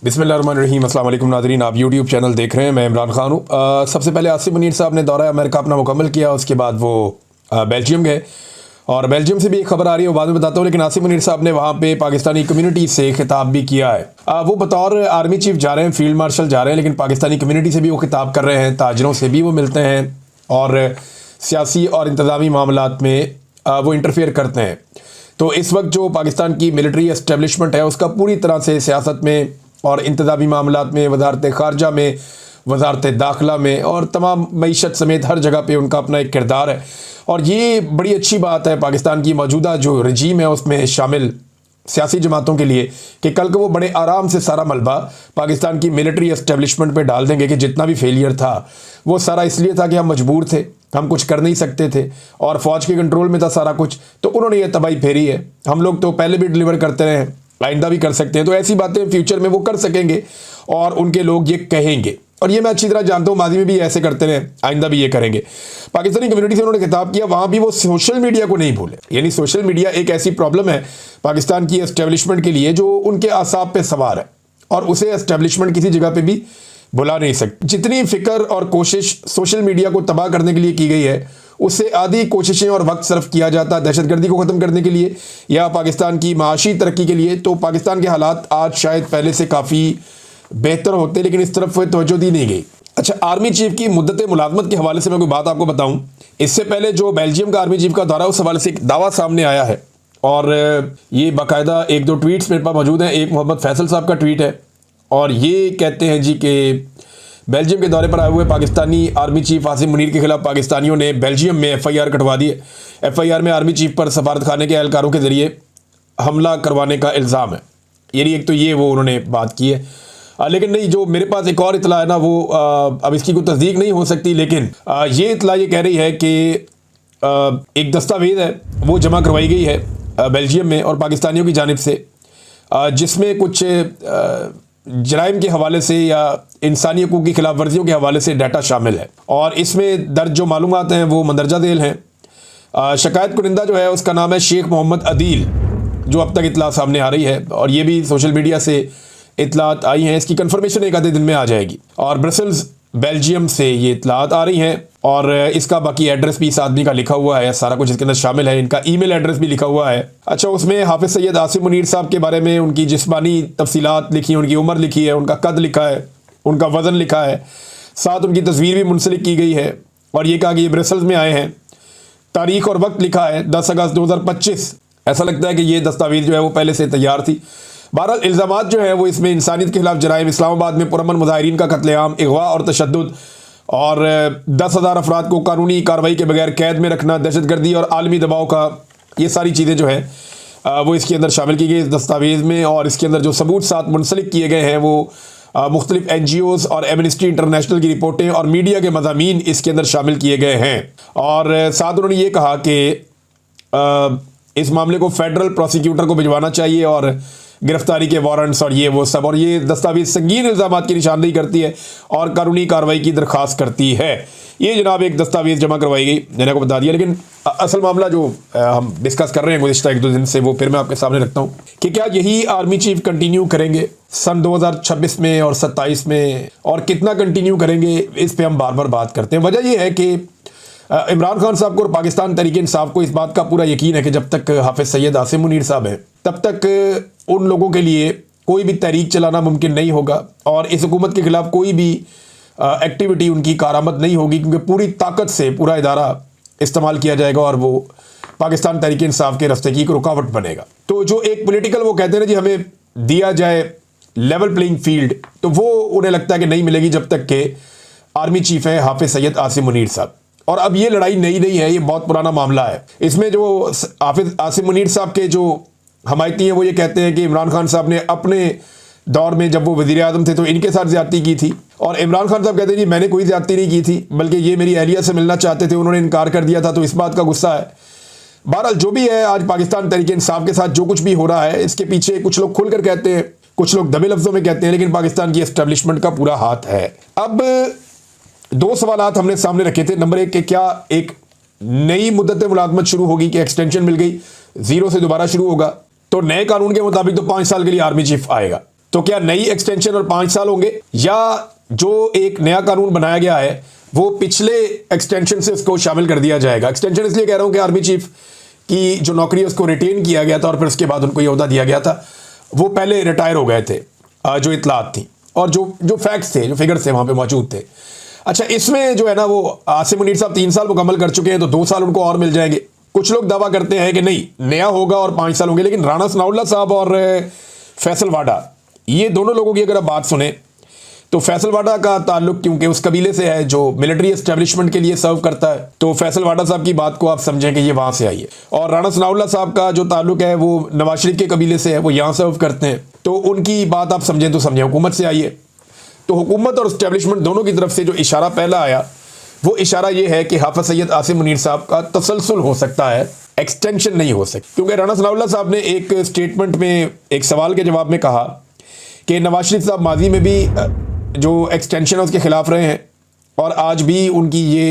बिस्मिल्लाहिर्रहमानिर्रहीम। अस्सलाम वालेकुम नाज़रीन, आप यूट्यूब चैनल देख रहे हैं। मैं इमरान खान हूँ। सबसे पहले आसिम मुनीर साहब ने दौरा अमेरिका अपना मुकम्मल किया, उसके बाद वो बेल्जियम गए और बेल्जियम से भी एक खबर आ रही है, वो बाद में बताता हूँ। लेकिन आसिम मुनीर साहब ने वहाँ पे पाकिस्तानी कम्युनिटी से खिताब भी किया है। वो बतौर आर्मी चीफ जा रहे हैं, फील्ड मार्शल जा रहे हैं, लेकिन पाकिस्तानी कम्युनिटी से भी वो खिताब कर रहे हैं, ताजरों से भी वो मिलते हैं और सियासी और इंतज़ामी मामलात में वो इंटरफेयर करते हैं। तो इस वक्त जो पाकिस्तान की मिलिट्री एस्टेब्लिशमेंट है उसका पूरी तरह से सियासत में और इंतज़ामी मामलात में, वजारत ख़ारजा में, वजारत दाखिला में और तमाम मईशत समेत हर जगह पे उनका अपना एक किरदार है। और ये बड़ी अच्छी बात है पाकिस्तान की मौजूदा जो रजीम है उसमें शामिल सियासी जमातों के लिए कि कल को वो बड़े आराम से सारा मलबा पाकिस्तान की मिलिट्री एस्टेब्लिशमेंट पे डाल देंगे कि जितना भी फेलियर था वो सारा इसलिए था कि हम मजबूर थे, हम कुछ कर नहीं सकते थे और फ़ौज के कंट्रोल में था सारा कुछ, तो उन्होंने ये तबाही फेरी है। हम लोग तो पहले भी डिलीवर करते रहे हैं, आइंदा भी कर सकते हैं। तो ऐसी बातें फ्यूचर में वो कर सकेंगे और उनके लोग ये कहेंगे, और ये मैं अच्छी तरह जानता हूँ, माजी में भी ऐसे करते रहे, आइंदा भी ये करेंगे। पाकिस्तानी कम्युनिटी से उन्होंने खिताब किया, वहाँ भी वो सोशल मीडिया को नहीं भूले। यानी सोशल मीडिया एक ऐसी प्रॉब्लम है पाकिस्तान की एस्टेब्लिशमेंट के लिए जो उनके आसाब पे सवार है और उसे एस्टेब्लिशमेंट किसी जगह पे भी बुला नहीं सकती। जितनी फिक्र और कोशिश सोशल मीडिया को तबाह करने के लिए की गई है, उससे आधी कोशिशें और वक्त सर्फ किया जाता है दहशतगर्दी को ख़त्म करने के लिए या पाकिस्तान की माशी तरक्की के लिए, तो पाकिस्तान के हालात आज शायद पहले से काफ़ी बेहतर होते, लेकिन इस तरफ तवज्जो दी नहीं गई। अच्छा, आर्मी चीफ की मुद्दत मुलाजमत के हवाले से मैं कोई बात आपको बताऊं। इससे पहले जो बेल्जियम का आर्मी चीफ का दौरा, उस हवाले से एक दावा सामने आया है और ये बाकायदा एक दो ट्वीट्स मेरे पास मौजूद हैं। एक मोहम्मद फैसल साहब का ट्वीट है और ये कहते हैं जी कि बेल्जियम के दौरे पर आए हुए पाकिस्तानी आर्मी चीफ आसिम मुनीर के खिलाफ पाकिस्तानियों ने बेल्जियम में FIR कटवा दी है। FIR में आर्मी चीफ पर सफारत खाने के एहलकारों के जरिए हमला करवाने का इल्ज़ाम है। यानी एक तो ये वो उन्होंने बात की है, लेकिन नहीं, जो मेरे पास एक और इतला है ना, वो अब इसकी कोई तस्दीक नहीं हो सकती, लेकिन ये इतला ये कह रही है कि एक दस्तावेज़ है वो जमा करवाई गई है बेल्जियम में और पाकिस्तानियों की जानिब से, जिसमें कुछ जराइम के हवाले से या इंसानी हकूक़ की खिलाफ वर्जियों के हवाले से डाटा शामिल है और इसमें दर्ज जो मालूमात हैं वो मंदरजा झेल हैं। शिकायत कुनिंदा जो है उसका नाम है शेख मोहम्मद अदील, जो अब तक इतला सामने आ रही है और ये भी सोशल मीडिया से इतलात आई हैं। इसकी कंफर्मेशन एक आधे दिन में आ जाएगी और ब्रसल्स बेल्जियम से ये इतलात आ रही हैं और इसका बाकी एड्रेस भी इस आदमी का लिखा हुआ है, सारा कुछ इसके अंदर शामिल है, इनका ईमेल एड्रेस भी लिखा हुआ है। अच्छा, उसमें हाफिज़ सैयद आसिम मुनीर साहब के बारे में उनकी जिस्मानी तफसीलात लिखी हैं, उनकी उम्र लिखी है, उनका कद लिखा है, उनका वज़न लिखा है, साथ उनकी तस्वीर भी मुंसलिक की गई है और ये कहा कि ये ब्रसल्स में आए हैं। तारीख और वक्त लिखा है 10 अगस्त 2025। ऐसा लगता है कि ये दस्तावेज़ जो है वो पहले से तैयार थी। बहरहाल इल्ज़ामात जो है वो इसमें इंसानियत के खिलाफ जराइम, इस्लामाबाद में पुरअमन मुजाहिरीन का कत्लेआम, अगवा और तशद्दुद और 10,000 अफराद को कानूनी कार्रवाई के बगैर कैद में रखना, दहशतगर्दी और आलमी दबाव का, ये सारी चीज़ें जो है वो इसके अंदर शामिल की गई इस दस्तावेज़ में। और इसके अंदर जो सबूत साथ मुंसलिक किए गए हैं वो मुख्तलिफ NGOs और एमनेस्टी इंटरनेशनल की रिपोर्टें और मीडिया के मज़ामीन इसके अंदर शामिल किए गए हैं। और साथ उन्होंने ये कहा कि इस मामले को फेडरल प्रोसिक्यूटर को भिजवाना चाहिए और गिरफ्तारी के वारंट्स और ये वो सब, और ये दस्तावेज संगीन इल्ज़ामात की निशानदेही करती है और कानूनी कार्रवाई की दरख्वास्त करती है। ये जनाब एक दस्तावेज़ जमा करवाई गई, मैंने आपको बता दिया। लेकिन असल मामला जो हम डिस्कस कर रहे हैं गुज़िश्ता एक दो दिन से, वो फिर मैं आपके सामने रखता हूँ कि क्या यही आर्मी चीफ कंटिन्यू करेंगे सन 2026 में और 27 में, और कितना कंटिन्यू करेंगे इस पर हम बार बार बात करते हैं। वजह यह है कि इमरान खान साहब को और पाकिस्तान तहरीक इंसाफ को इस बात का पूरा यकीन है कि जब तक हाफिज़ सैयद आसिम मुनीर साहब हैं तब तक उन लोगों के लिए कोई भी तहरीक चलाना मुमकिन नहीं होगा और इस हुकूमत के खिलाफ कोई भी एक्टिविटी उनकी कारामद नहीं होगी, क्योंकि पूरी ताकत से पूरा इदारा इस्तेमाल किया जाएगा और वो पाकिस्तान तहरीक इंसाफ के रास्ते की एक रुकावट बनेगा। तो जो एक पॉलिटिकल वो कहते हैं ना जी हमें दिया जाए लेवल प्लेइंग फील्ड, तो वो उन्हें लगता है कि नहीं मिलेगी जब तक के आर्मी चीफ है हाफिज़ सैयद आसिम मुनीर साहब। और अब ये लड़ाई नई नहीं है, ये बहुत पुराना मामला है। इसमें जो हाफिज़ आसिम मुनीर साहब के जो हमायती हैं वो ये कहते हैं कि इमरान खान साहब ने अपने दौर में जब वो वज़ीर आज़म थे तो इनके साथ ज़्यादती की थी, और इमरान खान साहब कहते हैं जी मैंने कोई ज़्यादती नहीं की थी, बल्कि ये मेरी अहलिया से मिलना चाहते थे, उन्होंने इनकार कर दिया था, तो इस बात का गुस्सा है। बहरहाल जो भी है, आज पाकिस्तान तहरीक इंसाफ के साथ जो कुछ भी हो रहा है इसके पीछे कुछ लोग खुलकर कहते हैं, कुछ लोग दबे लफ्ज़ों में कहते हैं, लेकिन पाकिस्तान की एस्टेब्लिशमेंट का पूरा हाथ है। अब दो सवालात हमने सामने रखे थे। नंबर एक कि क्या एक नई मुद्दत मुलाजमत शुरू होगी कि एक्सटेंशन मिल गई, जीरो से दोबारा शुरू होगा, तो नए कानून के मुताबिक तो 5 साल के लिए आर्मी चीफ आएगा। तो क्या नई एक्सटेंशन और 5 साल होंगे, या जो एक नया कानून बनाया गया है वो पिछले एक्सटेंशन से उसको शामिल कर दिया जाएगा। एक्सटेंशन इसलिए कह रहा हूं कि आर्मी चीफ की जो नौकरी है उसको रिटेन किया गया था और फिर उसके बाद उनको ये ओहदा दिया गया था, वो पहले रिटायर हो गए थे, जो इतलात थी और जो फैक्ट्स थे, जो फिगर्स थे वहां पे मौजूद थे। अच्छा, इसमें जो है ना वो आसिम मुनीर साहब 3 साल मुकम्मल कर चुके हैं, तो 2 साल उनको और मिल जाएंगे। कुछ लोग दावा करते हैं कि नहीं, नया होगा और 5 साल होंगे, लेकिन राणा सनाउल्लाह साहब और फैसल वाडा, ये दोनों लोगों की अगर आप बात सुने तो फैसल वाडा का ताल्लुक क्योंकि उस कबीले से है जो मिलिट्री एस्टेब्लिशमेंट के लिए सर्व करता है, तो फैसल वाडा साहब की बात को आप समझें कि ये वहां से आई है। और राणा सनाउल्लाह साहब का जो ताल्लुक है वो नवाज शरीफ के कबीले से है, वो यहाँ सर्व करते हैं, तो उनकी बात आप समझें तो समझें, हुकूमत से आई है। तो हुकूमत और एस्टेब्लिशमेंट दोनों की तरफ से जो इशारा पहला आया वो इशारा ये है कि हाफिज सैयद आसिम मुनीर साहब का तसलसल हो सकता है, एक्सटेंशन नहीं हो सकती। क्योंकि राणा सनाउल्लाह साहब ने एक स्टेटमेंट में एक सवाल के जवाब में कहा कि नवाज शरीफ साहब माजी में भी जो एक्सटेंशन है उसके खिलाफ रहे हैं और आज भी उनकी ये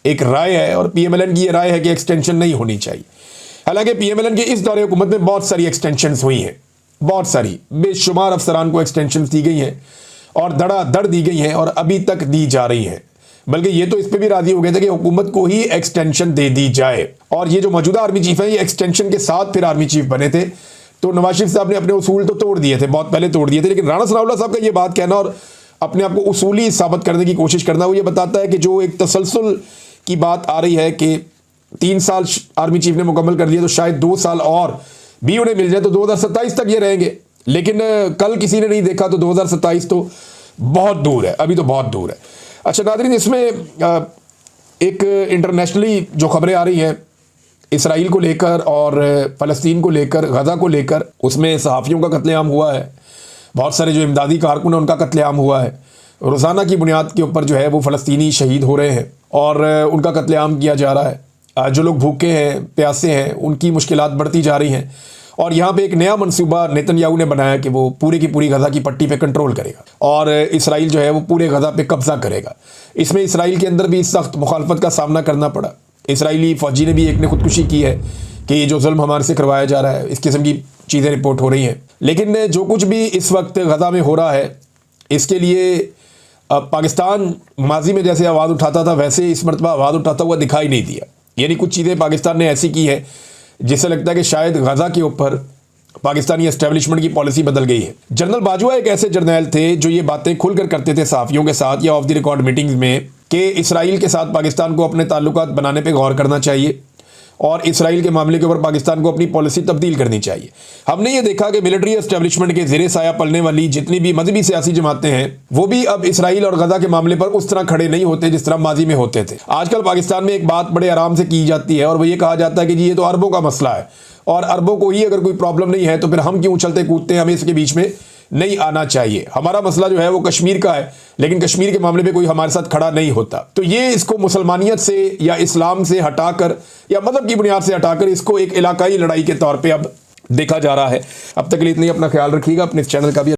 एक राय है और पीएमएलएन की ये राय है कि एक्सटेंशन नहीं होनी चाहिए। हालांकि पीएमएलएन के इस दौरे हुकूमत में बहुत सारी एक्सटेंशंस हुई हैं, बहुत सारी बेशुमार अफसरान को एक्सटेंशंस दी गई हैं और धड़ाधड़ दी गई हैं और अभी तक दी जा रही हैं। बल्कि ये तो इस पर भी राजी हो गए थे कि हुकूमत को ही एक्सटेंशन दे दी जाए। और ये जो मौजूदा आर्मी चीफ है ये एक्सटेंशन के साथ फिर आर्मी चीफ बने थे, तो नवाज शरीफ साहब ने अपने उसूल तो तोड़ दिए थे, बहुत पहले तोड़ दिए थे। लेकिन राणा सनाउल्लाह साहब का ये बात कहना और अपने आप को उसूली साबित करने की कोशिश करना, वो ये बताता है कि जो एक तसलसल की बात आ रही है कि 3 साल आर्मी चीफ ने मुकम्मल कर लिया तो शायद 2 साल और भी उन्हें मिल जाए तो 2027 तक ये रहेंगे। लेकिन कल किसी ने नहीं देखा तो 2027 तो बहुत दूर है, अभी तो बहुत दूर है। अच्छा नाज़रीन, इसमें एक इंटरनेशनली जो खबरें आ रही हैं इसराइल को लेकर और फ़लस्तीन को लेकर, गज़ा को लेकर, उसमें सहाफ़ियों का कत्लेआम हुआ है, बहुत सारे जो इमदादी कारकुन हैं उनका कत्लेआम हुआ है। रोज़ाना की बुनियाद के ऊपर जो है वो फ़लस्तीनी शहीद हो रहे हैं और उनका कत्लेआम किया जा रहा है। जो लोग भूखे हैं, प्यासे हैं, उनकी मुश्किलात बढ़ती जा रही हैं। और यहाँ पे एक नया मंसूबा नेतन्याहू ने बनाया कि वो पूरी की पूरी गज़ा की पट्टी पे कंट्रोल करेगा और इसराइल जो है वो पूरे गज़ा पे कब्जा करेगा। इसमें इसराइल के अंदर भी सख्त मुखालफत का सामना करना पड़ा। इसराइली फ़ौजी ने भी एक ने खुदकुशी की है कि ये जो जुल्म हमारे से करवाया जा रहा है, इस किस्म की चीज़ें रिपोर्ट हो रही हैं। लेकिन जो कुछ भी इस वक्त गज़ा में हो रहा है इसके लिए पाकिस्तान माजी में जैसे आवाज़ उठाता था वैसे इस मरतबा आवाज़ उठाता हुआ दिखाई नहीं दिया। यानी कुछ चीज़ें पाकिस्तान ने ऐसी की है जिससे लगता है कि शायद गज़ा के ऊपर पाकिस्तानी एस्टेब्लिशमेंट की पॉलिसी बदल गई है। जनरल बाजवा एक ऐसे जर्नैल थे जो ये बातें खुलकर करते थे सहाफ़ियों के साथ या ऑफ द रिकॉर्ड मीटिंग्स में कि इसराइल के साथ पाकिस्तान को अपने ताल्लुकात बनाने पे गौर करना चाहिए और इसराइल के मामले के ऊपर पाकिस्तान को अपनी पॉलिसी तब्दील करनी चाहिए। हमने ये देखा कि मिलिट्री एस्टेब्लिशमेंट के ज़ेरे साया पलने वाली जितनी भी मजहबी सियासी जमातें हैं वो भी अब इसराइल और गज़ा के मामले पर उस तरह खड़े नहीं होते जिस तरह माजी में होते थे। आजकल पाकिस्तान में एक बात बड़े आराम से की जाती है और वो ये कहा जाता है कि जी ये तो अरबों का मसला है और अरबों को ही अगर कोई प्रॉब्लम नहीं है तो फिर हम क्यों उछलते कूदते हैं, हमें इसके बीच में नहीं आना चाहिए। हमारा मसला जो है वो कश्मीर का है, लेकिन कश्मीर के मामले में कोई हमारे साथ खड़ा नहीं होता। तो ये इसको मुसलमानियत से या इस्लाम से हटाकर या मज़हब की बुनियाद से हटाकर इसको एक इलाकाई लड़ाई के तौर पे अब देखा जा रहा है। अब तक के लिए इतना ही, अपना ख्याल रखिएगा, अपने इस चैनल का भी